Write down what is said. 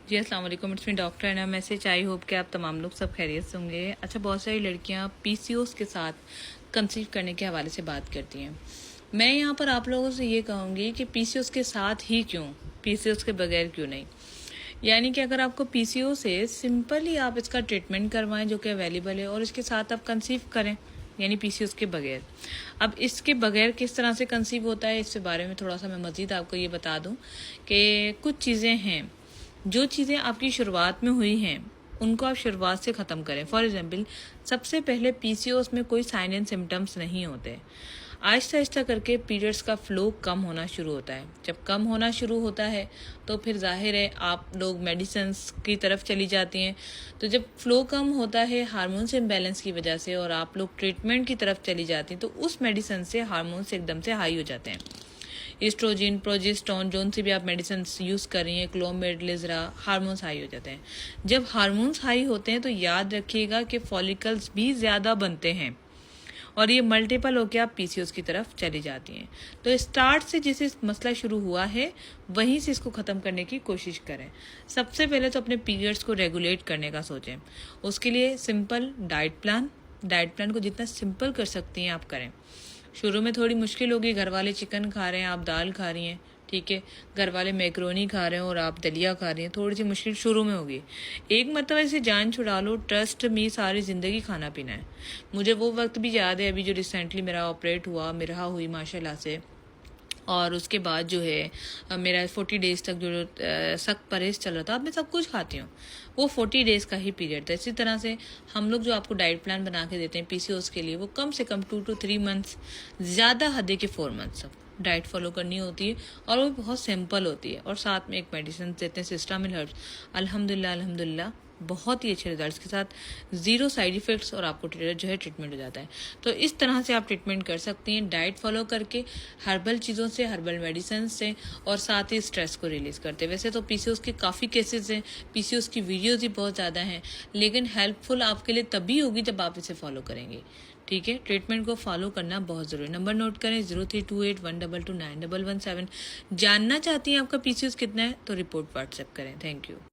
जी अस्सलाम वालेकुम, it's me doctor and message. I hope कि आप तमाम लोग सब खैरियत से होंगे। अच्छा, बहुत सारी लड़कियां पीसीओएस के साथ कंसीव करने के हवाले से बात करती हैं। मैं यहाँ पर आप लोगों से ये कहूँगी कि पीसीओएस के साथ ही क्यों, पीसीओएस के बगैर क्यों नहीं। यानी कि अगर आपको पीसीओएस है, सिंपली आप इसका ट्रीटमेंट करवाएं जो कि अवेलेबल है, और इसके साथ आप कंसीव करें, यानी पीसीओएस के बगैर। अब इसके बगैर किस तरह से कंसीव होता है, इसके बारे में थोड़ा सा मैं मज़ीद आपको ये बता दूं कि कुछ चीज़ें हैं, जो चीज़ें आपकी शुरुआत में हुई हैं उनको आप शुरुआत से ख़त्म करें। फॉर एग्जांपल, सबसे पहले पीसीओएस में कोई साइन एंड सिम्टम्स नहीं होते। आहिस्ता आहिस्ता करके पीरियड्स का फ्लो कम होना शुरू होता है। जब कम होना शुरू होता है तो फिर जाहिर है आप लोग मेडिसिन्स की तरफ चली जाती हैं। तो जब फ्लो कम होता है हार्मोन्स इम्बैलेंस की वजह से और आप लोग ट्रीटमेंट की तरफ चली जाती हैं, तो उस मेडिसिन से हार्मोन्स एकदम से हाई हो जाते हैं। एस्ट्रोजन, प्रोजेस्टेरोन, जोन से भी आप मेडिसिन यूज़ कर रही हैं, क्लोमिड, लिजरा, हार्मोन्स हाई हो जाते हैं। जब हार्मोन्स हाई होते हैं तो याद रखिएगा कि फॉलिकल्स भी ज़्यादा बनते हैं और ये मल्टीपल होकर आप पीसीओएस की तरफ चली जाती हैं। तो स्टार्ट से जिसे मसला शुरू हुआ है वहीं से इसको ख़त्म करने की कोशिश करें। सबसे पहले तो अपने पीरियड्स को रेगुलेट करने का सोचें। उसके लिए सिंपल डाइट प्लान को जितना सिंपल कर सकती हैं आप करें। शुरू में थोड़ी मुश्किल होगी, घर वाले चिकन खा रहे हैं, आप दाल खा रही हैं, ठीक है, घर वाले मैक्रोनी खा रहे हैं और आप दलिया खा रही हैं, थोड़ी सी मुश्किल शुरू में होगी। एक मतलब इसे जान छुड़ा लो, ट्रस्ट मी, सारी ज़िंदगी खाना पीना है। मुझे वो वक्त भी याद है, अभी जो रिसेंटली मेरा ऑपरेट हुआ, मिरहा हुई माशाल्लाह से, और उसके बाद जो है मेरा 40 डेज तक जो सख्त परहेज चल रहा था। अब मैं सब कुछ खाती हूँ, वो 40 डेज का ही पीरियड था। इसी तरह से हम लोग जो आपको डाइट प्लान बना के देते हैं पीसीओएस के लिए, वो कम से कम 2 to 3 मंथ्स, ज़्यादा हद के 4 मंथ्स डाइट फॉलो करनी होती है, और वो बहुत सिंपल होती है। और साथ में एक मेडिसिन देते हैं, सिस्टामिल हर्ब्स। अल्हम्दुलिल्लाह बहुत ही अच्छे रिजल्ट्स के साथ, ज़ीरो साइड इफ़ेक्ट्स, और आपको जो है ट्रीटमेंट हो जाता है। तो इस तरह से आप ट्रीटमेंट कर सकती हैं, डाइट फॉलो करके, हर्बल चीज़ों से, हर्बल मेडिसिन से, और साथ ही स्ट्रेस को रिलीज़ करते। वैसे तो पीसीओएस के काफ़ी केसेस हैं, पीसीओएस की वीडियोज़ भी बहुत ज़्यादा हैं, लेकिन हेल्पफुल आपके लिए तभी होगी जब आप इसे फॉलो करेंगे। ठीक है, ट्रीटमेंट को फॉलो करना बहुत ज़रूरी है। नंबर नोट करें, 032812291117। जानना चाहती हैं आपका पीसीओएस कितना है तो रिपोर्ट व्हाट्सएप करें। Thank you.